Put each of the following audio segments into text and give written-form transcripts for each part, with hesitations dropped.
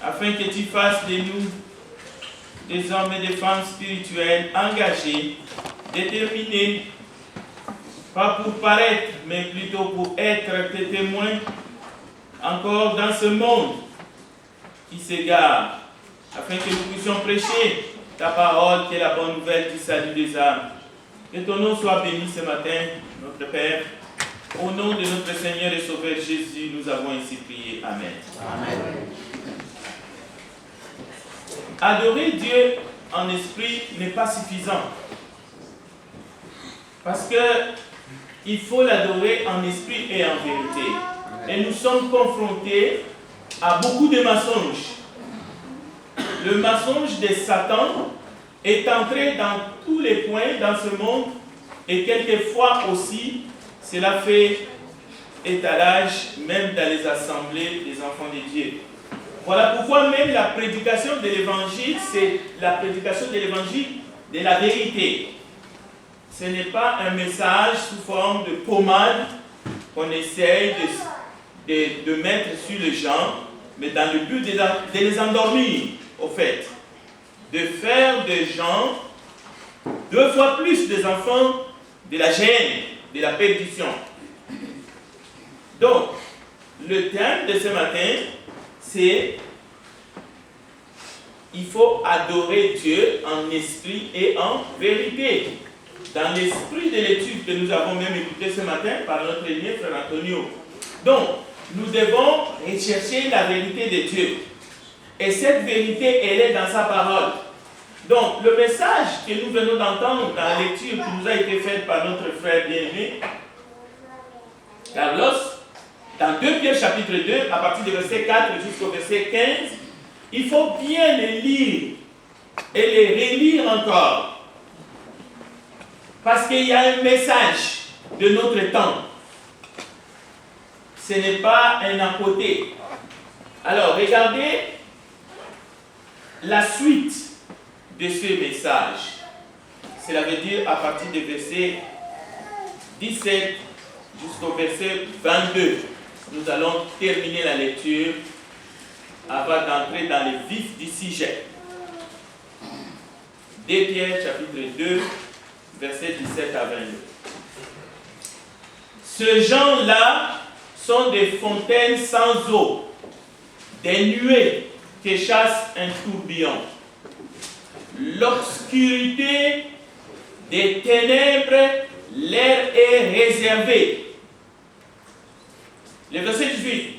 afin que tu fasses de nous des hommes et des femmes spirituels engagés, déterminés, pas pour paraître, mais plutôt pour être tes témoins encore dans ce monde qui s'égare, afin que nous puissions prêcher ta parole qui est la bonne nouvelle du salut des âmes. Que ton nom soit béni ce matin, notre Père. Au nom de notre Seigneur et Sauveur Jésus, nous avons ainsi prié. Amen. Amen. Adorer Dieu en esprit n'est pas suffisant. Parce que il faut l'adorer en esprit et en vérité. Et nous sommes confrontés à beaucoup de mensonges. Le mensonge de Satan est entré dans tous les coins dans ce monde et quelquefois aussi, cela fait étalage même dans les assemblées des enfants de Dieu. Voilà pourquoi même la prédication de l'évangile, c'est la prédication de l'évangile de la vérité. Ce n'est pas un message sous forme de pommade qu'on essaye de mettre sur les gens, mais dans le but de les endormir, au fait. De faire des gens 2 fois plus des enfants de la gêne, de la perdition. Donc, le thème de ce matin, c'est il faut adorer Dieu en esprit et en vérité. Dans l'esprit de l'étude que nous avons même écouté ce matin par notre aîné, frère Antonio. Donc, nous devons rechercher la vérité de Dieu. Et cette vérité, elle est dans sa parole. Donc, le message que nous venons d'entendre dans la lecture qui nous a été faite par notre frère bien-aimé, Carlos, dans 2 Pierre chapitre 2, à partir du verset 4 jusqu'au verset 15, il faut bien les lire et les relire encore. Parce qu'il y a un message de notre temps. Ce n'est pas un à côté. Alors, regardez la suite de ce message. Cela veut dire à partir du verset 17 jusqu'au verset 22. Nous allons terminer la lecture avant d'entrer dans le vif du sujet. 2 Pierre chapitre 2, verset 17 à 22. Ces gens-là sont des fontaines sans eau, des nuées qui chassent un tourbillon. L'obscurité des ténèbres leur est réservée. Le verset 18.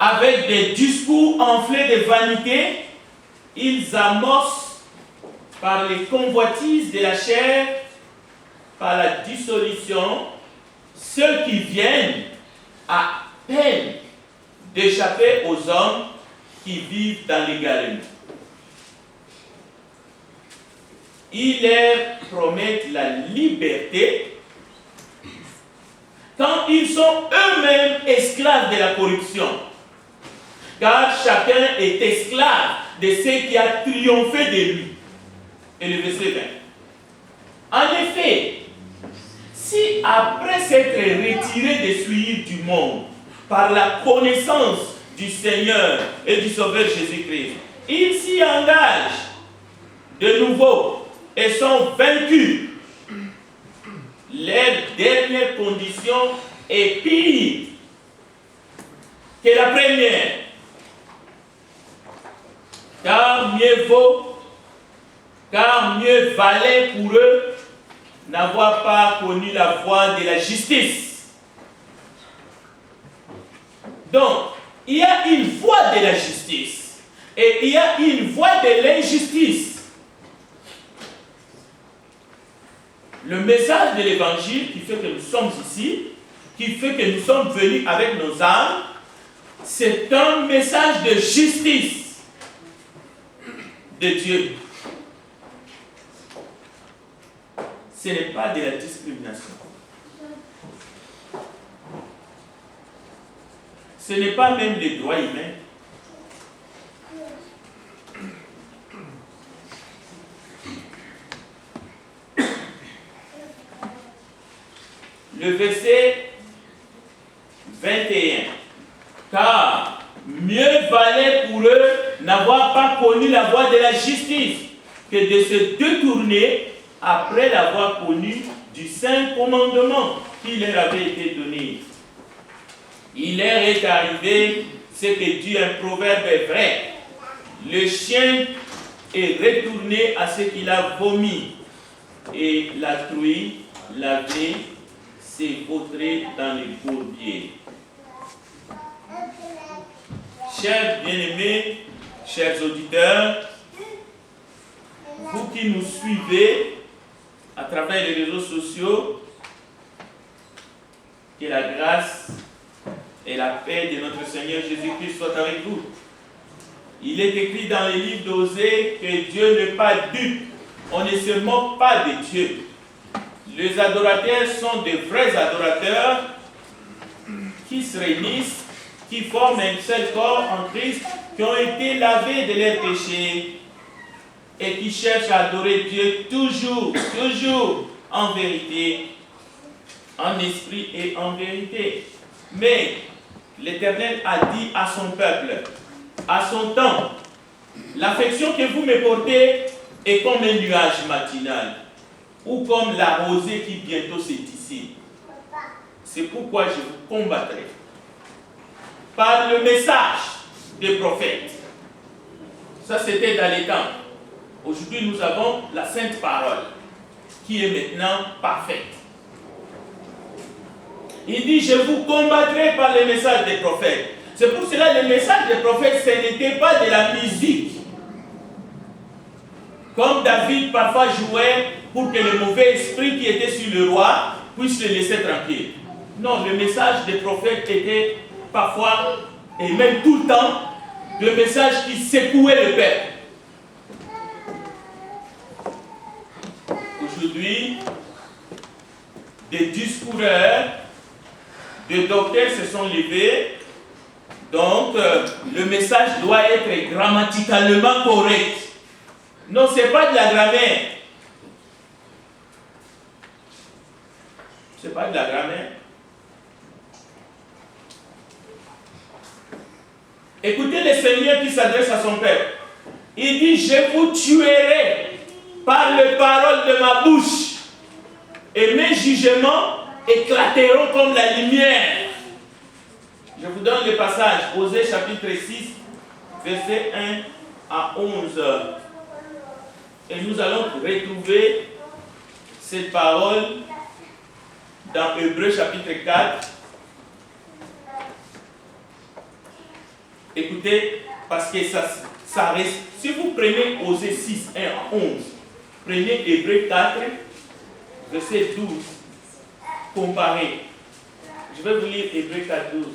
Avec des discours enflés de vanité, ils amorcent par les convoitises de la chair, par la dissolution, ceux qui viennent à peine d'échapper aux hommes qui vivent dans l'égarement. Ils leur promettent la liberté quand ils sont eux-mêmes esclaves de la corruption. Car chacun est esclave de ce qui a triomphé de lui. Et le verset 20. En effet, si après s'être retiré des souillures du monde par la connaissance du Seigneur et du Sauveur Jésus-Christ, ils s'y engagent de nouveau et sont vaincus, leur dernière condition est pire que la première. Car mieux valait pour eux n'avoir pas connu la voie de la justice. Donc, il y a une voie de la justice et il y a une voie de l'injustice. Le message de l'évangile qui fait que nous sommes ici, qui fait que nous sommes venus avec nos âmes, c'est un message de justice de Dieu. Ce n'est pas de la discrimination. Ce n'est pas même des droits humains. Le verset 21. Car mieux valait pour eux n'avoir pas connu la voie de la justice que de se détourner après l'avoir connu du saint commandement qui leur avait été donné. Il leur est arrivé ce que dit un proverbe vrai. Le chien est retourné à ce qu'il a vomi et la truie lavée s'est vautrée dans les bourbiers. Chers bien-aimés, chers auditeurs, vous qui nous suivez à travers les réseaux sociaux, que la grâce et la paix de notre Seigneur Jésus-Christ soient avec vous. Il est écrit dans les livres d'Osée que Dieu n'est pas dupe. On ne se moque pas de Dieu. Les adorateurs sont de vrais adorateurs qui se réunissent, qui forment un seul corps en Christ, qui ont été lavés de leurs péchés et qui cherchent à adorer Dieu toujours, toujours en vérité, en esprit et en vérité. Mais l'Éternel a dit à son peuple, à son temps, l'affection que vous me portez est comme un nuage matinal ou comme la rosée qui bientôt s'est tissée. C'est pourquoi je vous combattrai par le message des prophètes. Ça, c'était dans les temps. Aujourd'hui, nous avons la sainte parole qui est maintenant parfaite. Il dit, je vous combattrai par le message des prophètes. C'est pour cela que le message des prophètes, ce n'était pas de la musique. Comme David parfois jouait pour que le mauvais esprit qui était sur le roi puisse le laisser tranquille. Non, le message des prophètes était parfois, et même tout le temps, le message qui secouait le peuple. Aujourd'hui, des discoureurs, des docteurs se sont levés, donc le message doit être grammaticalement correct. Non, ce n'est pas de la grammaire. Ce n'est pas de la grammaire. Écoutez le Seigneur qui s'adresse à son peuple. Il dit, je vous tuerai par les paroles de ma bouche et mes jugements éclateront comme la lumière. Je vous donne le passage, Osée chapitre 6, versets 1 à 11. Et nous allons retrouver cette parole dans Hébreux chapitre 4. Écoutez, parce que ça reste. Si vous prenez Osée 6, 1 à 11, prenez Hébreux 4, verset 12, comparez. Je vais vous lire Hébreux 4, 12.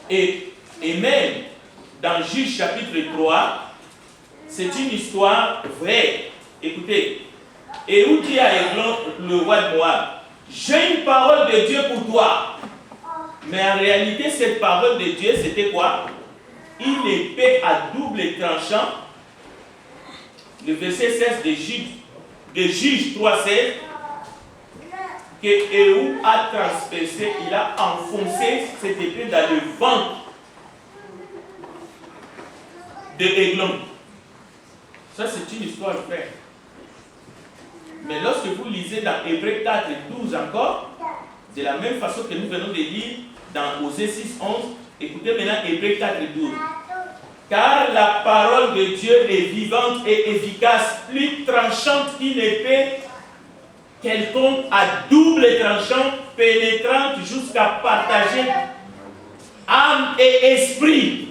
Et même dans Juge chapitre 3, c'est une histoire vraie. Écoutez, et où dit à Églon, le roi de Moab, j'ai une parole de Dieu pour toi. Mais en réalité, cette parole de Dieu, c'était quoi? Une épée à double tranchant. Le verset 16 de Juge 3, 16, que Éhud a transpercé, il a enfoncé cette épée dans le ventre de Églon. Ça, c'est une histoire vraie. Mais lorsque vous lisez dans Hébreux 4, 12 encore, de la même façon que nous venons de lire dans Osée 6, 11, écoutez maintenant Hébreux 4, 12. Car la parole de Dieu est vivante et efficace, plus tranchante qu'une épée quelconque à double tranchant, pénétrante jusqu'à partager âme et esprit,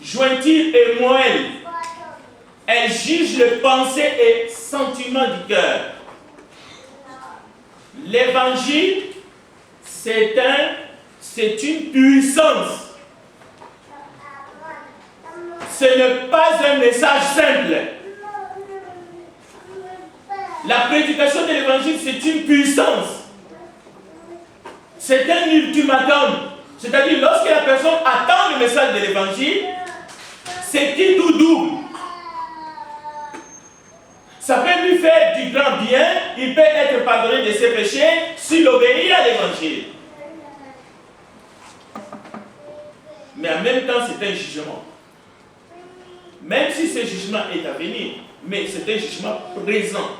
jointure et moelle. Elle juge les pensées et sentiments du cœur. L'évangile, c'est une puissance. Ce n'est pas un message simple. La prédication de l'évangile, c'est une puissance. C'est un ultimatum. C'est-à-dire, lorsque la personne attend le message de l'évangile, c'est qui tout double. Ça peut lui faire du grand bien, il peut être pardonné de ses péchés s'il obéit à l'évangile. mais en même temps c'est un jugement. Même si ce jugement est à venir, mais c'est un jugement présent.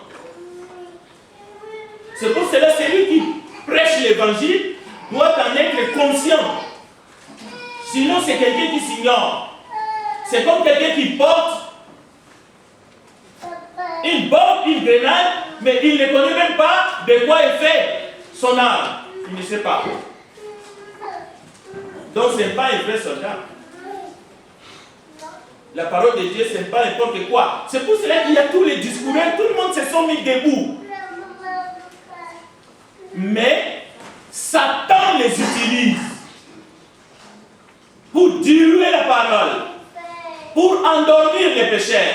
C'est pour cela que celui qui prêche l'évangile doit en être conscient. Sinon c'est quelqu'un qui s'ignore. C'est comme quelqu'un qui porte une bombe, une grenade, mais il ne connaît même pas de quoi est fait son arme. Il ne sait pas. Donc ce n'est pas un vrai soldat. La parole de Dieu, ce n'est pas n'importe quoi. C'est pour cela qu'il y a tous les discours, tout le monde se sont mis debout. Mais Satan les utilise pour diluer la parole, pour endormir les pécheurs.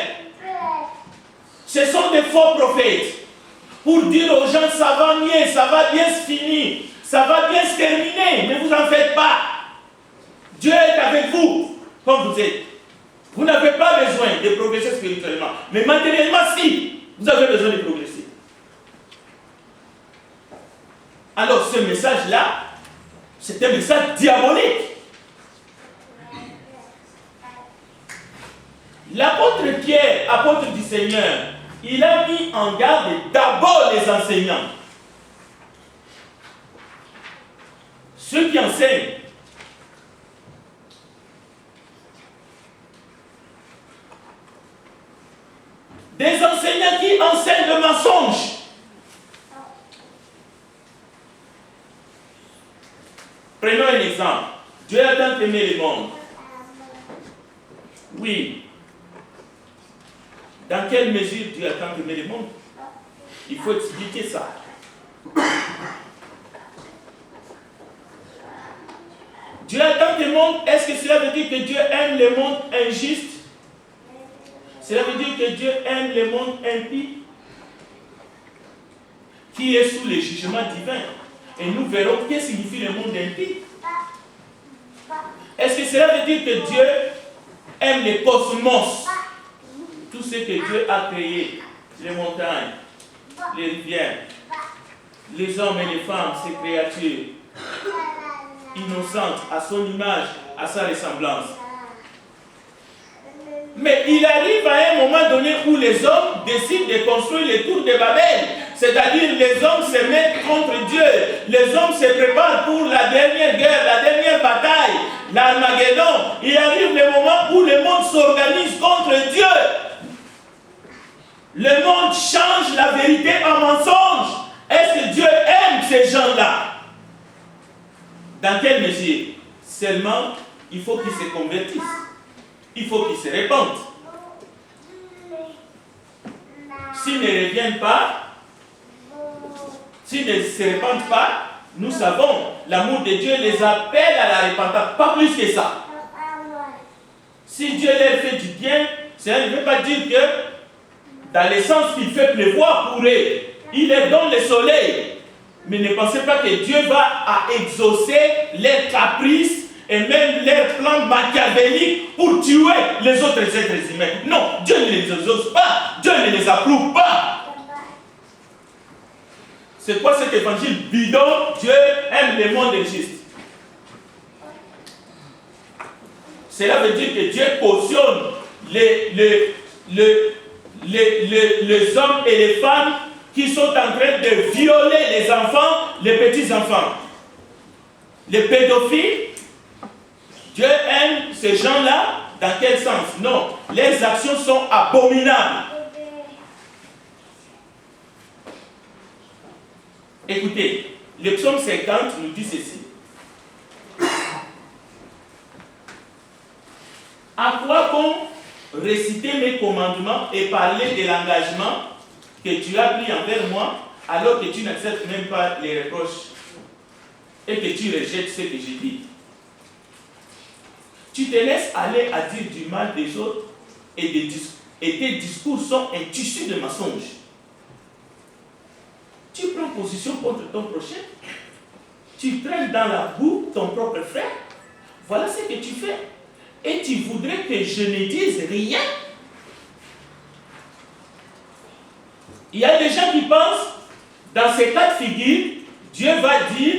Ce sont des faux prophètes pour dire aux gens ça va mieux, ça va bien se finir, ça va bien se terminer, mais vous n'en faites pas. Dieu est avec vous, comme vous êtes. Vous n'avez pas besoin de progresser spirituellement, mais matériellement, si, vous avez besoin de progresser. Alors, ce message-là, c'est un message diabolique. L'apôtre Pierre, apôtre du Seigneur, il a mis en garde d'abord les enseignants. Ceux qui enseignent. Des enseignants qui enseignent le mensonge. Prenons un exemple. Dieu a tant aimé le monde. Oui. Dans quelle mesure Dieu a tant aimé le monde? Il faut expliquer ça. Dieu a tant aimé le monde. Est-ce que cela veut dire que Dieu aime le monde injuste? Cela veut dire que Dieu aime le monde impie qui est sous le jugement divin. Et nous verrons ce que signifie le monde impie. Est-ce que cela veut dire que Dieu aime le cosmos? Tout ce que Dieu a créé, les montagnes, les rivières, les hommes et les femmes, ces créatures innocentes, à son image, à sa ressemblance. Mais il arrive à un moment donné où les hommes décident de construire les tours de Babel. C'est-à-dire les hommes se mettent contre Dieu. Les hommes se préparent pour la dernière guerre, la dernière bataille, l'Armageddon. Il arrive le moment où le monde s'organise contre Dieu. Le monde change la vérité en mensonge. Est-ce que Dieu aime ces gens-là? Dans quelle mesure? Seulement, il faut qu'ils se convertissent. Il faut qu'ils se répandent. S'ils ne reviennent pas, s'ils ne se répandent pas, nous savons, l'amour de Dieu les appelle à la repentance, pas plus que ça. Si Dieu leur fait du bien, cela ne veut pas dire que dans le sens qu'il fait pleuvoir pour eux, il leur donne le soleil. Mais ne pensez pas que Dieu va à exaucer leurs caprices et même leurs plans machiavéliques pour tuer les autres êtres humains. Non, Dieu ne les exauce pas, Dieu ne les approuve pas. C'est quoi cet évangile bidon? Dieu aime le monde injuste. Cela veut dire que Dieu cautionne les hommes et les femmes qui sont en train de violer les enfants, les petits-enfants. Les pédophiles, Dieu aime ces gens-là. Dans quel sens? Non, leurs actions sont abominables. Écoutez, le psaume 50 nous dit ceci. À quoi bon réciter mes commandements et parler de l'engagement que tu as pris envers moi, alors que tu n'acceptes même pas les reproches et que tu rejettes ce que j'ai dit? Tu te laisses aller à dire du mal des autres et tes discours sont un tissu de mensonges. Tu prends position contre ton prochain, tu traînes dans la boue ton propre frère. Voilà ce que tu fais. Et tu voudrais que je ne dise rien? Il y a des gens qui pensent, dans ces cas de figure, Dieu va dire,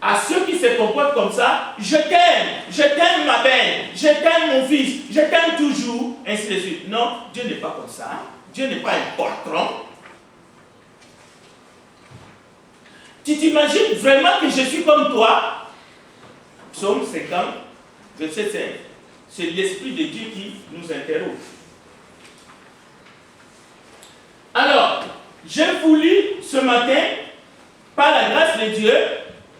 à ceux qui se comportent comme ça, je t'aime ma belle, je t'aime mon fils, je t'aime toujours, ainsi de suite. Non, Dieu n'est pas comme ça. Dieu n'est pas un poltron. Tu t'imagines vraiment que je suis comme toi? Psaume 50, verset 5. C'est l'Esprit de Dieu qui nous interroge. Alors, j'ai voulu ce matin, par la grâce de Dieu,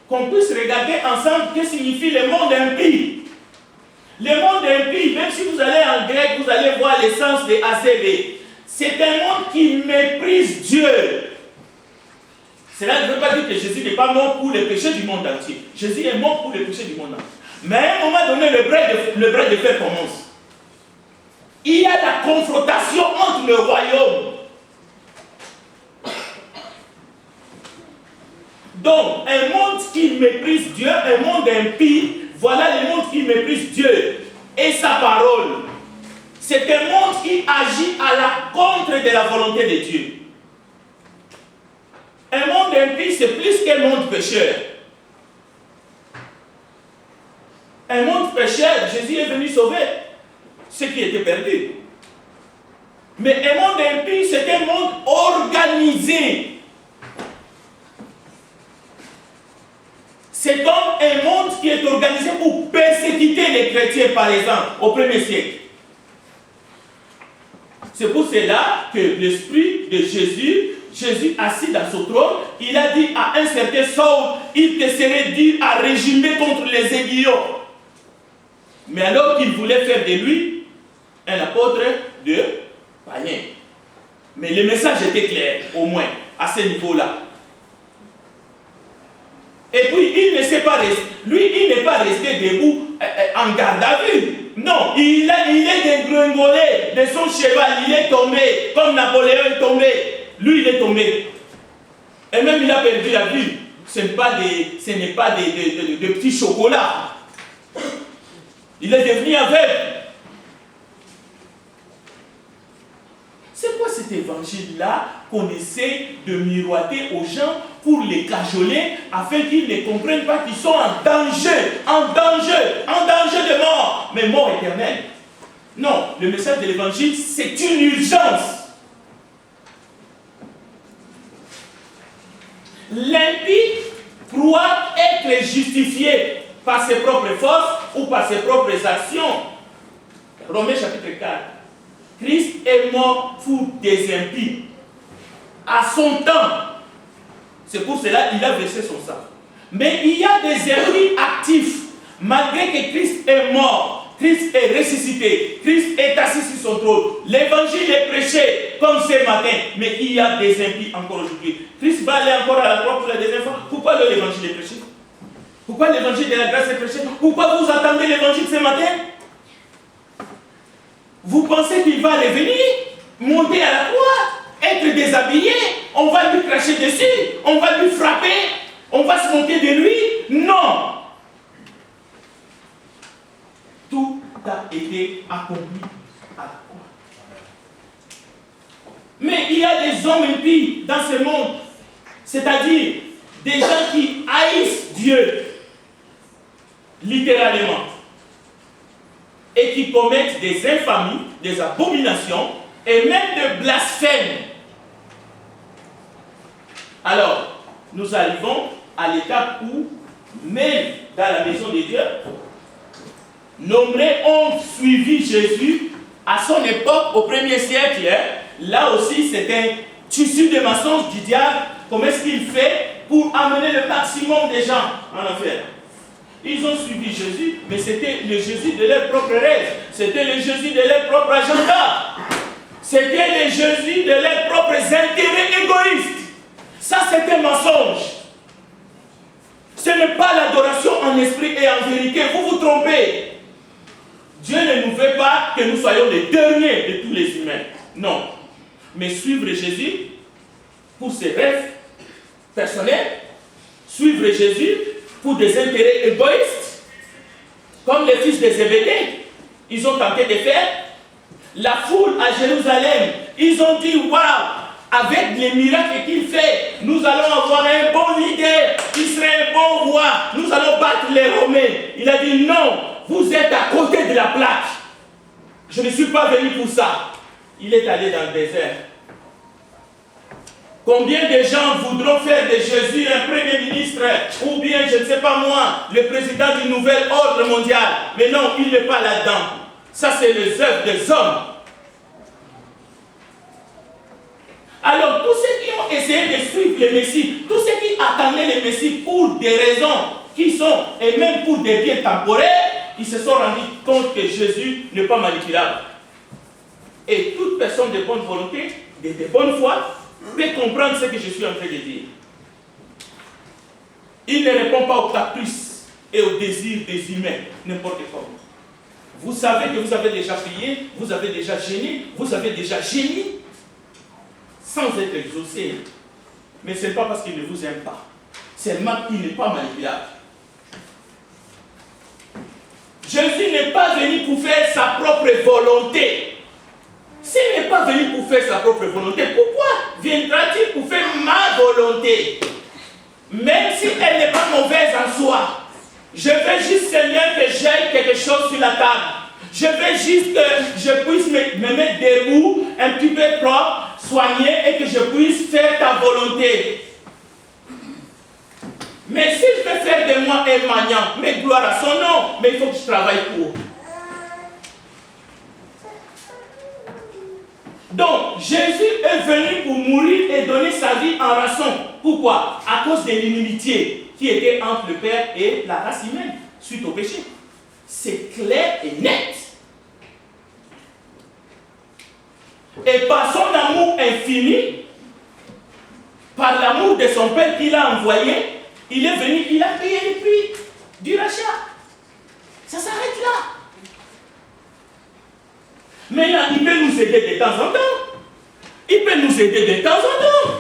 qu'on puisse regarder ensemble ce que signifie le monde impie. Le monde impie, même si vous allez en grec, vous allez voir l'essence de ACB. C'est un monde qui méprise Dieu. Cela ne veut pas dire que Jésus n'est pas mort pour les péchés du monde entier. Jésus est mort pour les péchés du monde entier. Mais à un moment donné, le bras de fer commence. Il y a la confrontation entre le royaume. Donc, un monde qui méprise Dieu, un monde impie, voilà le monde qui méprise Dieu et sa parole. C'est un monde qui agit à la contre de la volonté de Dieu. Un monde impie, c'est plus qu'un monde pécheur. Un monde pécheur, Jésus est venu sauver ceux qui étaient perdus. Mais un monde impie, c'est un monde organisé. C'est comme un monde qui est organisé pour persécuter les chrétiens, par exemple, au 1er siècle. C'est pour cela que l'Esprit de Jésus assis dans son trône, il a dit à un certain Saul, il te serait dit à régimer contre les aiguillons. Mais alors qu'il voulait faire de lui un apôtre de païen. Mais le message était clair, au moins, à ce niveau-là. Et puis, il ne s'est pas resté, lui, il n'est pas resté debout en garde à vue. Non, il est dégringolé de son cheval, il est tombé, comme Napoléon est tombé. Lui, il est tombé. Et même, il a perdu la vue. Ce n'est pas des petits chocolats. Il est devenu aveugle. C'est quoi cet évangile-là qu'on essaie de miroiter aux gens pour les cajoler afin qu'ils ne comprennent pas qu'ils sont en danger de mort, mais mort éternelle? Non, le message de l'évangile, c'est une urgence. L'impie croit être justifié par ses propres forces ou par ses propres actions. Romains chapitre 4. Christ est mort pour des impies. À son temps. C'est pour cela qu'il a versé son sang. Mais il y a des impies actifs. Malgré que Christ est mort, Christ est ressuscité, Christ est assis sur son trône. L'évangile est prêché comme ce matin. Mais il y a des impies encore aujourd'hui. Christ va aller encore à la croix pour les enfants. Pourquoi l'évangile est prêché? Pourquoi l'évangile de la grâce est prêché? Pourquoi vous attendez l'évangile ce matin? Vous pensez qu'il va revenir, monter à la croix, être déshabillé, on va lui cracher dessus, on va lui frapper, on va se moquer de lui? Non! Tout a été accompli à la croix. Mais il y a des hommes impies dans ce monde, c'est-à-dire des gens qui haïssent Dieu, littéralement, et qui commettent des infamies, des abominations et même de blasphèmes. Alors, nous arrivons à l'étape où, même dans la maison de Dieu, nombreux ont suivi Jésus à son époque, au 1er siècle. Là aussi, c'est un tissu de mensonges du diable. Comment est-ce qu'il fait pour amener le maximum de gens en enfer? Ils ont suivi Jésus, mais c'était le Jésus de leur propre rêve. C'était le Jésus de leur propre agenda. C'était le Jésus de leurs propres intérêts égoïstes. Ça, c'est un mensonge. Ce n'est pas l'adoration en esprit et en vérité. Vous vous trompez. Dieu ne nous veut pas que nous soyons les derniers de tous les humains. Non. Mais suivre Jésus pour ses rêves personnels, suivre Jésus pour des intérêts égoïstes, comme les fils de Zébédée, ils ont tenté de faire. La foule à Jérusalem, ils ont dit, waouh, avec les miracles qu'il fait, nous allons avoir un bon leader qui serait un bon roi. Nous allons battre les Romains. Il a dit non, vous êtes à côté de la plaque. Je ne suis pas venu pour ça. Il est allé dans le désert. Combien de gens voudront faire de Jésus un premier ministre ou bien, je ne sais pas moi, le président du nouvel ordre mondial. Mais non, il n'est pas là-dedans. Ça, c'est les œuvres des hommes. Alors, tous ceux qui ont essayé de suivre le Messie, tous ceux qui attendaient le Messie pour des raisons qui sont, et même pour des biens temporaires, ils se sont rendus compte que Jésus n'est pas manipulable. Et toute personne de bonne volonté, de bonne foi, peut comprendre ce que je suis en train de dire. Il ne répond pas aux caprices et aux désirs des humains, n'importe comment. Vous savez que vous avez déjà prié, vous avez déjà gêné, vous avez déjà gémi, sans être exaucé. Mais ce n'est pas parce qu'il ne vous aime pas. Seulement qu'il n'est pas manipulable. Jésus n'est pas venu pour faire sa propre volonté. S'il n'est pas venu pour faire sa propre volonté, pourquoi viendra-t-il pour faire ma volonté? Même si elle n'est pas mauvaise en soi. Je veux juste, Seigneur, que j'aille quelque chose sur la table. Je veux juste que je puisse me mettre debout, un petit peu propre, soigné, et que je puisse faire ta volonté. Mais si je veux faire de moi un magnant, mais gloire à son nom, mais il faut que je travaille pour. Donc, Jésus est venu pour mourir et donner sa vie en rançon. Pourquoi? À cause de l'inimitié qui était entre le Père et la race humaine, suite au péché. C'est clair et net. Et par son amour infini, par l'amour de son Père qu'il a envoyé, il est venu, il a payé le prix du rachat. Ça s'arrête là. Maintenant, il peut nous aider de temps en temps. Il peut nous aider de temps en temps.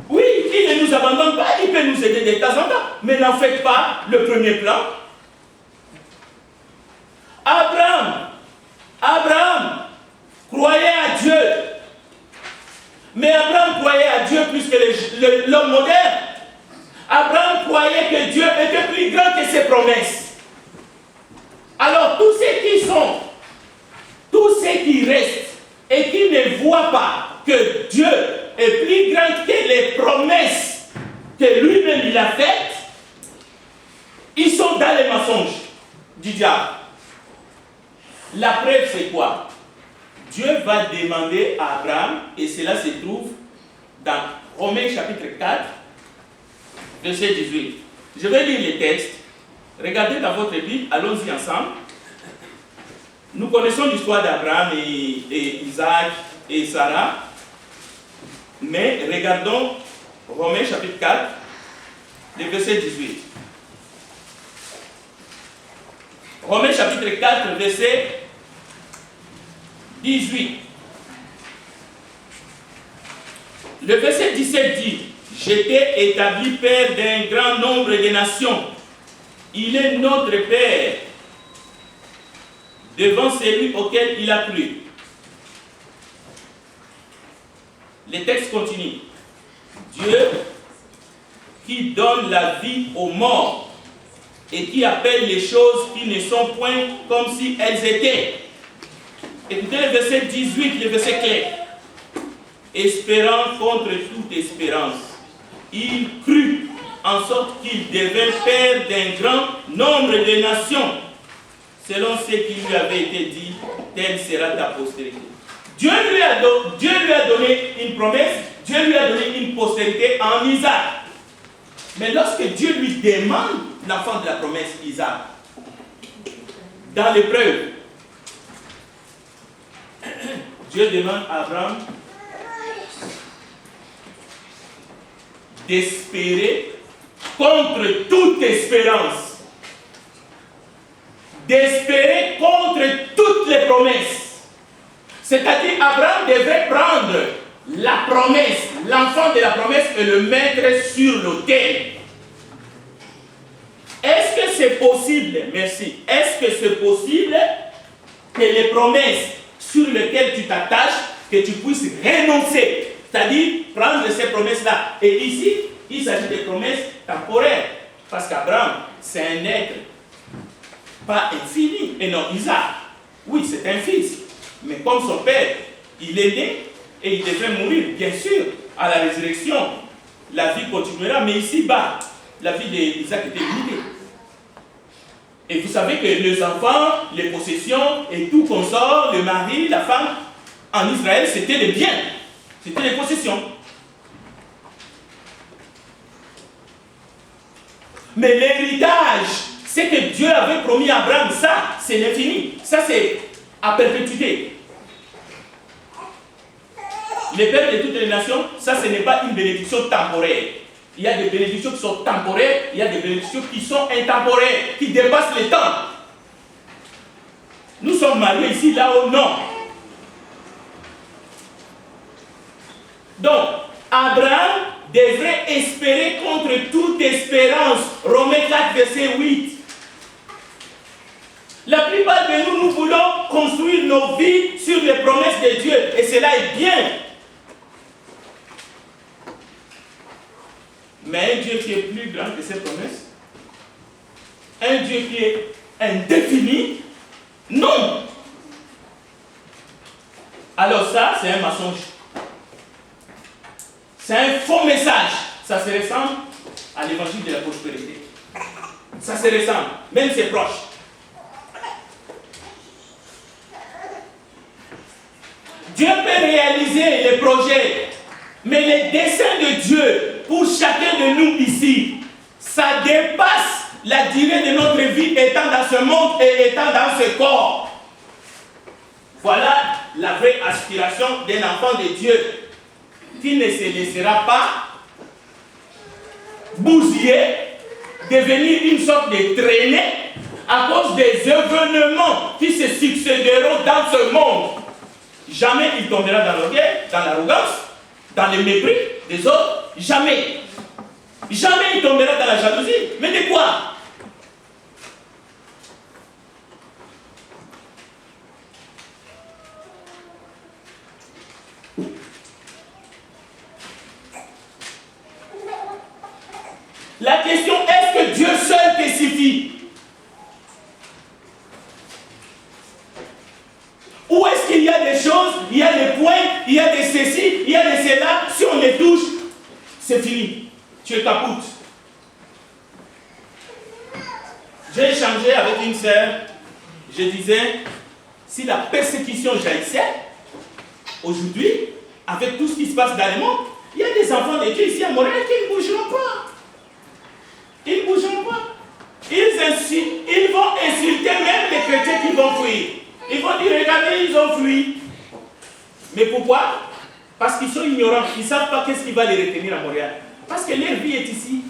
Oui, il ne nous abandonne pas, il peut nous aider de temps en temps. Mais n'en faites pas le premier plan. Abraham croyait à Dieu. Mais Abraham croyait à Dieu plus que l'homme moderne. Abraham croyait que Dieu était plus grand que ses promesses. Alors, tous ceux qui restent et qui ne voient pas que Dieu est plus grand que les promesses que lui-même il a faites, ils sont dans les mensonges du diable. La preuve, c'est quoi? Dieu va demander à Abraham, et cela se trouve dans Romains chapitre 4, verset 18. Je vais lire les textes. Regardez dans votre Bible, allons-y ensemble. Nous connaissons l'histoire d'Abraham et Isaac et Sarah. Mais regardons Romains chapitre 4, le verset 18. Romains chapitre 4, verset 18. Le verset 17 dit: j'étais établi père d'un grand nombre de nations. Il est notre Père devant celui auquel il a cru. Les textes continuent. Dieu qui donne la vie aux morts et qui appelle les choses qui ne sont point comme si elles étaient. Écoutez le verset 18, le verset clair. Espérant contre toute espérance, il crut en sorte qu'il devint père d'un grand nombre de nations, selon ce qui lui avait été dit, telle sera ta postérité. Dieu lui a donné une promesse, Dieu lui a donné une postérité en Isaac. Mais lorsque Dieu lui demande l'enfant de la promesse, Isaac, dans l'épreuve, Dieu demande à Abraham d'espérer contre toute espérance. D'espérer contre toutes les promesses. C'est-à-dire, Abraham devait prendre la promesse, l'enfant de la promesse, et le mettre sur l'autel. Est-ce que c'est possible, merci, est-ce que c'est possible que les promesses sur lesquelles tu t'attaches que tu puisses renoncer, c'est-à-dire prendre ces promesses-là. Et ici, il s'agit des promesses temporaires, parce qu'Abraham, c'est un être pas infini, et non Isaac. Oui, c'est un fils, mais comme son père, il est né et il devrait mourir, bien sûr, à la résurrection. La vie continuera, mais ici-bas, la vie d'Isaac était limitée. Et vous savez que les enfants, les possessions et tout consort, le mari, la femme, en Israël, c'était les biens, c'était les possessions. Mais l'héritage, c'est que Dieu avait promis à Abraham, ça, c'est l'infini. Ça, c'est à perpétuité. Les pères de toutes les nations, ça, ce n'est pas une bénédiction temporaire. Il y a des bénédictions qui sont temporaires, il y a des bénédictions qui sont intemporaires, qui dépassent le temps. Nous sommes mariés ici, là-haut, non. Donc, Abraham devrait espérer contre toute espérance. Romains 4, verset 8. La plupart de nous, nous voulons construire nos vies sur les promesses de Dieu. Et cela est bien. Mais un Dieu qui est plus grand que ses promesses, un Dieu qui est indéfini, non. Alors ça, c'est un mensonge. C'est un faux message. Ça se ressemble à l'évangile de la prospérité. Ça se ressemble, même c'est proche. Dieu peut réaliser les projets, mais les desseins de Dieu pour chacun de nous ici, ça dépasse la durée de notre vie étant dans ce monde et étant dans ce corps. Voilà la vraie aspiration d'un enfant de Dieu qui ne se laissera pas bousiller, devenir une sorte de traînée à cause des événements qui se succéderont dans ce monde. Jamais il tombera dans l'orgueil, dans l'arrogance, dans le mépris des autres. Jamais. Jamais il tombera dans la jalousie. Mais de quoi? La question, est-ce que Dieu seul te suffit? Ou est-ce qu'il y a des choses, il y a des points, il y a des ceci, il y a des cela, si on les touche, c'est fini. Tu es capoute. J'ai échangé avec une sœur, je disais, si la persécution jaillissait, aujourd'hui, avec tout ce qui se passe dans le monde, il y a des enfants de Dieu ici à Montréal qui ne bougeront pas. Ils ne bougeront pas. Ils vont insulter même les chrétiens qui vont fuir. Ils vont dire, regardez, ils ont fui. Mais pourquoi? Parce qu'ils sont ignorants. Ils ne savent pas qu'est-ce qui va les retenir à Montréal. Parce que leur vie est ici.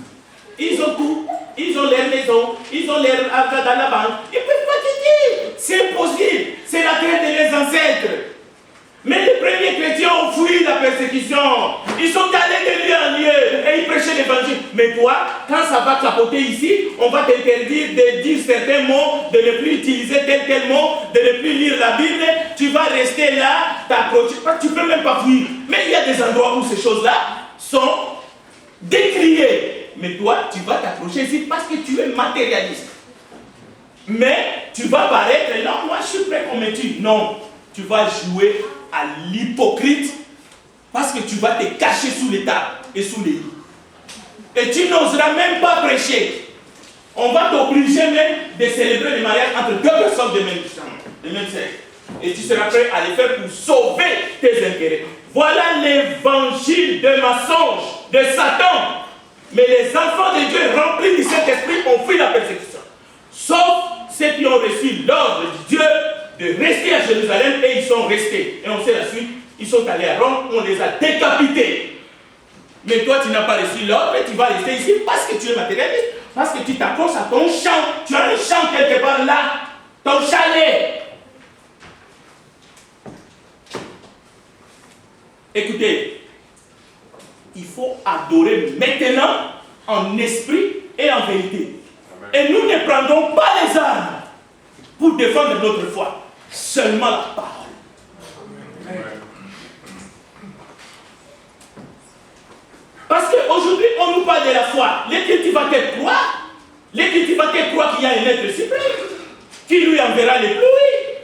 Ils ont tout. Ils ont leur maison. Ils ont leur argent dans la banque. Ils ne peuvent pas quitter. C'est impossible. C'est la terre de leurs ancêtres. Mais les premiers chrétiens ont fui la persécution. Ils sont allés de lieu en lieu et ils prêchaient l'évangile. Mais toi, quand ça va capoter ici, on va t'interdire de dire certains mots, de ne plus utiliser tel mot, de ne plus lire la Bible. Tu vas rester là, t'approcher. Tu ne peux même pas fuir. Mais il y a des endroits où ces choses-là sont décriées. Mais toi, tu vas t'approcher ici parce que tu es matérialiste. Mais tu vas paraître, non, moi je suis prêt qu'on me tue. Non, tu vas jouer à l'hypocrite parce que tu vas te cacher sous les tables et sous les lits. Et tu n'oseras même pas prêcher. On va t'obliger même de célébrer le mariage entre deux personnes de même sexe. Et tu seras prêt à les faire pour sauver tes intérêts. Voilà l'évangile de mensonge de Satan. Mais les enfants de Dieu remplis du Saint-Esprit ont fui la persécution. Sauf ceux qui ont reçu l'ordre de Dieu de rester à Jérusalem et ils sont restés. Et on sait la suite, ils sont allés à Rome, on les a décapités. Mais toi, tu n'as pas reçu l'ordre et tu vas rester ici parce que tu es matérialiste, parce que tu t'accroches à ton champ. Tu as un champ quelque part là, ton chalet. Écoutez, il faut adorer maintenant en esprit et en vérité. Et nous ne prendrons pas les armes pour défendre notre foi. Seulement la parole. on nous parle de la foi, les cultivateurs croient. Les cultivateurs croient qu'il y a un être suprême qui lui enverra les pluies,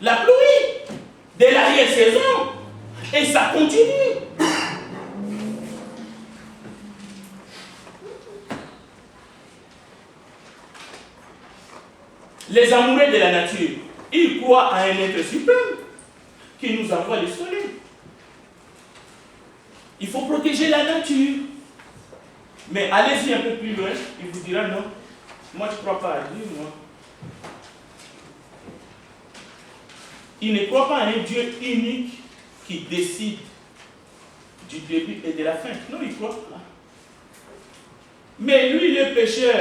la pluie de l'arrière-saison. Et ça continue. Les amoureux de la nature, ils croient à un être suprême qui nous envoie le soleil. Il faut protéger la nature. Mais allez-y un peu plus loin, il vous dira non. Moi, je ne crois pas à Dieu, moi. Il ne croit pas à un Dieu unique qui décide du début et de la fin. Non, il ne croit pas. Mais lui, le pêcheur,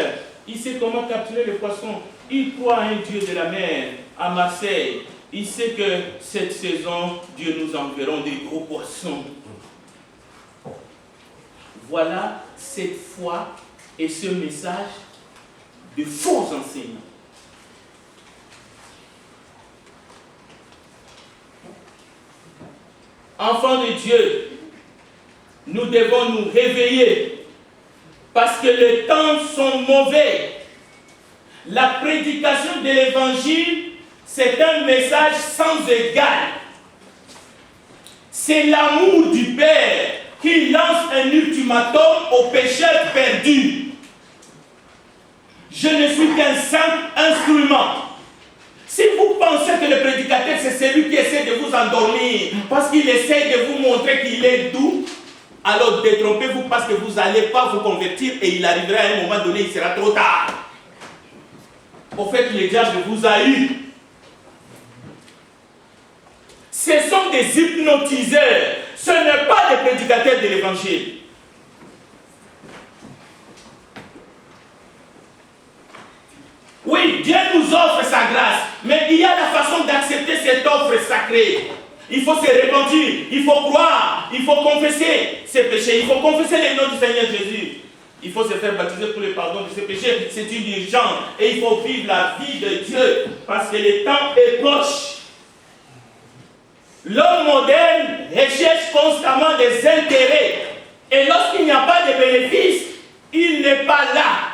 il sait comment capturer le poisson. Il croit à un Dieu de la mer, à Marseille. Il sait que cette saison, Dieu nous enverra des gros poissons. Voilà cette foi et ce message de faux enseignants. Enfants de Dieu, nous devons nous réveiller parce que les temps sont mauvais. La prédication de l'évangile, c'est un message sans égal. C'est l'amour du Père qui lance un ultimatum aux pécheurs perdus. Je ne suis qu'un simple instrument. Si vous pensez que le prédicateur, c'est celui qui essaie de vous endormir, parce qu'il essaie de vous montrer qu'il est doux, alors détrompez-vous parce que vous n'allez pas vous convertir et il arrivera à un moment donné, il sera trop tard. Au fait, le diable vous a eu. Ce sont des hypnotiseurs. Ce n'est pas des prédicateurs de l'évangile. Oui, Dieu nous offre sa grâce, mais il y a la façon d'accepter cette offre sacrée. Il faut se repentir, il faut croire, il faut confesser ses péchés, il faut confesser les noms du Seigneur Jésus. Il faut se faire baptiser pour le pardon de ses péchés, c'est une urgence. Et il faut vivre la vie de Dieu, parce que le temps est proche. L'homme moderne recherche constamment des intérêts. Et lorsqu'il n'y a pas de bénéfices, il n'est pas là.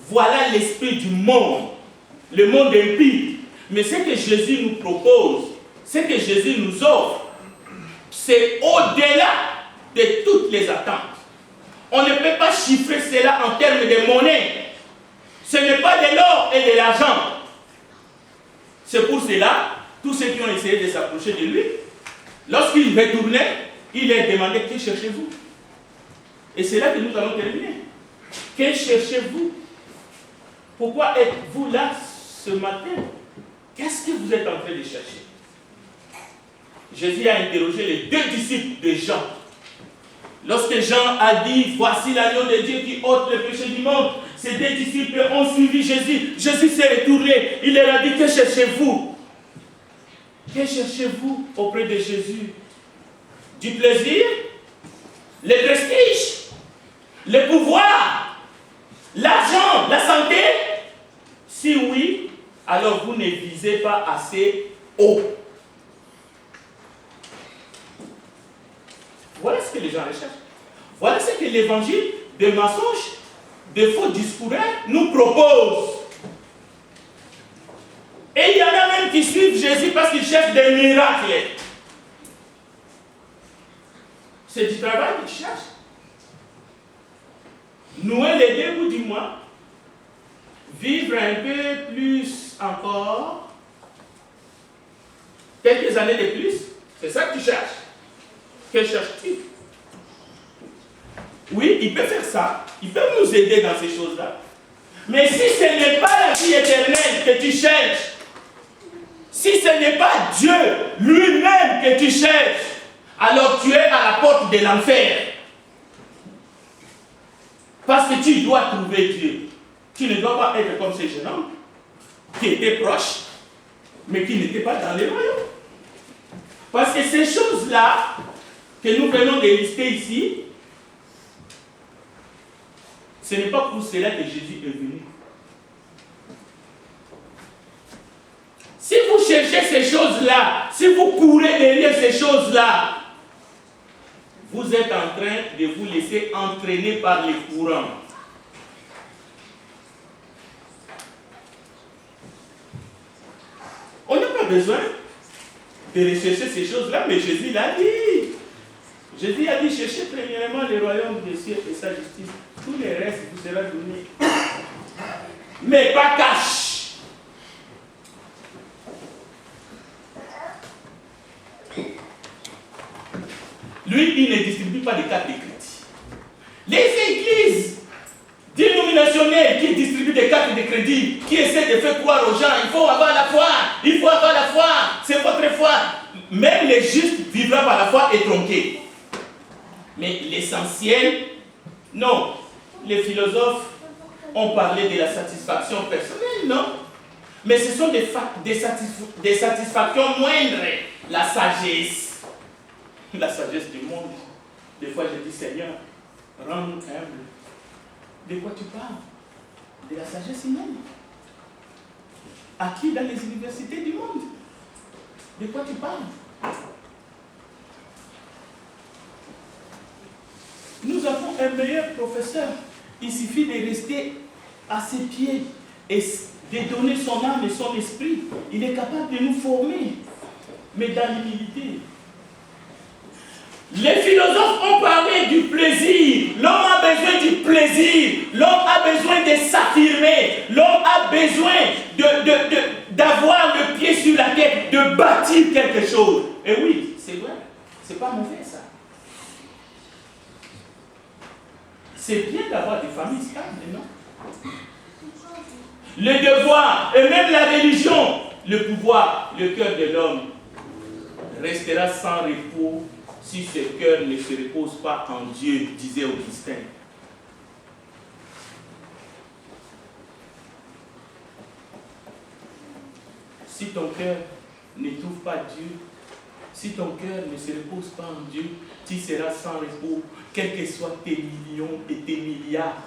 Voilà l'esprit du monde, le monde impie. Mais ce que Jésus nous propose, ce que Jésus nous offre, c'est au-delà de toutes les attentes. On ne peut pas chiffrer cela en termes de monnaie. Ce n'est pas de l'or et de l'argent. C'est pour cela, tous ceux qui ont essayé de s'approcher de lui, lorsqu'il retournait, il leur demandait « Que cherchez-vous » Et c'est là que nous allons terminer. Que cherchez-vous? Pourquoi êtes-vous là ce matin? Qu'est-ce que vous êtes en train de chercher? Jésus a interrogé les deux disciples de Jean. Lorsque Jean a dit, voici l'agneau de Dieu qui ôte le péché du monde, ces deux disciples ont suivi Jésus. Jésus s'est retourné. Il leur a dit, que cherchez-vous? Que cherchez-vous auprès de Jésus? Du plaisir? Le prestige? Le pouvoir? L'argent? La santé? Si oui, alors vous ne visez pas assez haut. Voilà ce que les gens recherchent. Voilà ce que l'évangile de mensonges, de faux discours nous propose. Et il y en a même qui suivent Jésus parce qu'ils cherchent des miracles. C'est du travail qu'ils cherchent. Nouer les deux bouts du mois, vivre un peu plus encore, quelques années de plus, c'est ça que tu cherches. Que cherches-tu? Oui, il peut faire ça. Il peut nous aider dans ces choses-là. Mais si ce n'est pas la vie éternelle que tu cherches, si ce n'est pas Dieu lui-même que tu cherches, alors tu es à la porte de l'enfer. Parce que tu dois trouver Dieu. Tu ne dois pas être comme ces jeunes hommes qui étaient proches, mais qui n'étaient pas dans les royaumes. Parce que ces choses-là que nous venons de lister ici, ce n'est pas pour cela que Jésus est venu. Si vous cherchez ces choses-là, si vous courez derrière ces choses-là, vous êtes en train de vous laisser entraîner par les courants. On n'a pas besoin de rechercher ces choses-là, mais Jésus l'a dit. Jésus a dit, cherchez premièrement le royaume des cieux et sa justice. Tout le reste vous sera donné. Mais pas cash. Lui, il ne distribue pas de cartes de crédit. Les églises dénominationnelles qui distribuent des cartes de crédit, qui essaient de faire croire aux gens, il faut avoir la foi, il faut avoir la foi, c'est votre foi. Même les justes vivront par la foi et tronqués. Mais l'essentiel, non. Les philosophes ont parlé de la satisfaction personnelle, non. Mais ce sont des satisfactions moindres. La sagesse du monde. Des fois, je dis, Seigneur, rends-nous humbles. De quoi tu parles? De la sagesse humaine. Acquis dans les universités du monde. De quoi tu parles? Nous avons un meilleur professeur. Il suffit de rester à ses pieds et de donner son âme et son esprit. Il est capable de nous former, mais dans l'humilité. Les philosophes ont parlé du plaisir. L'homme a besoin du plaisir. L'homme a besoin de s'affirmer. L'homme a besoin d'avoir le pied sur la tête, de bâtir quelque chose. Et oui, c'est vrai. C'est pas mauvais ça. C'est bien d'avoir des familles stables, non? Le devoir et même la religion, le pouvoir, le cœur de l'homme restera sans repos si ce cœur ne se repose pas en Dieu, disait Augustin. Si ton cœur ne trouve pas Dieu, si ton cœur ne se repose pas en Dieu, tu seras sans repos, quels que soient tes millions et tes milliards.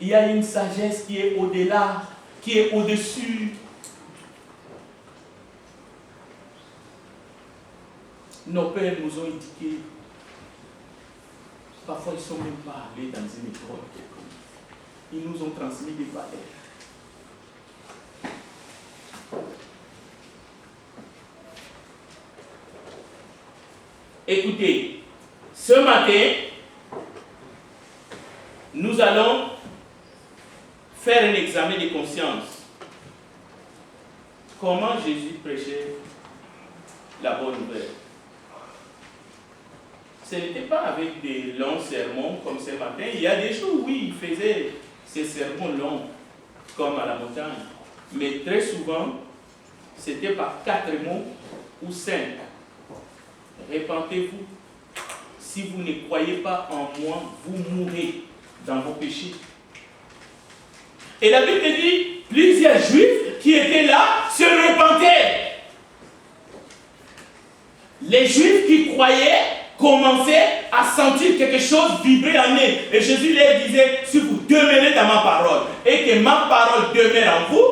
Il y a une sagesse qui est au-delà, qui est au-dessus. Nos pères nous ont indiqué, parfois ils ne sont même pas allés dans une école. Ils nous ont transmis des valeurs. Écoutez, ce matin, nous allons faire un examen de conscience. Comment Jésus prêchait la bonne nouvelle? Ce n'était pas avec des longs sermons comme ce matin. Il y a des jours où il faisait ces sermons longs, comme à la montagne. Mais très souvent, c'était par 4 mots ou 5. Répentez-vous. Si vous ne croyez pas en moi, vous mourrez dans vos péchés. Et la Bible dit, plusieurs Juifs qui étaient là se repentaient. Les Juifs qui croyaient commençaient à sentir quelque chose vibrer en eux. Et Jésus leur disait, si vous demeurez dans ma parole et que ma parole demeure en vous,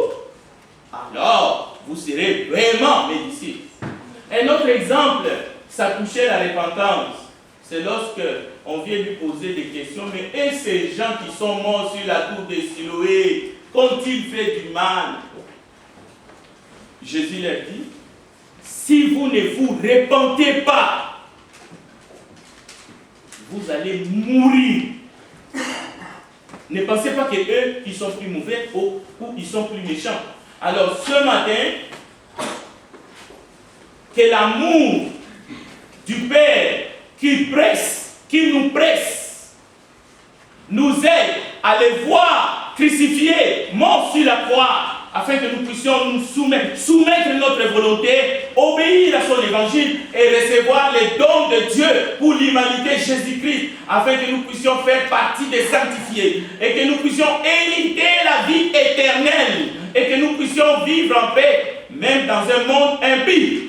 alors vous serez vraiment mes disciples. Un autre exemple, ça touchait la repentance. C'est lorsque on vient lui poser des questions, mais et ces gens qui sont morts sur la tour de Siloé, qu'ont-ils fait du mal? Jésus leur dit, si vous ne vous repentez pas, vous allez mourir. Ne pensez pas que eux, ils sont plus mauvais ou ils sont plus méchants. Alors ce matin, que l'amour du Père qui nous presse, nous aide à les voir crucifiés, morts sur la croix, afin que nous puissions nous soumettre notre volonté, obéir à son évangile et recevoir les dons de Dieu pour l'humanité Jésus-Christ, afin que nous puissions faire partie des sanctifiés et que nous puissions hériter la vie éternelle et que nous puissions vivre en paix, même dans un monde impie.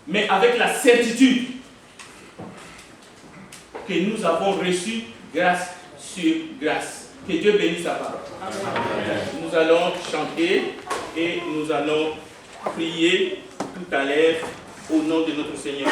Mais avec la certitude que nous avons reçu grâce sur grâce. Que Dieu bénisse sa parole. Amen. Nous allons chanter et nous allons prier tout à l'heure au nom de notre Seigneur.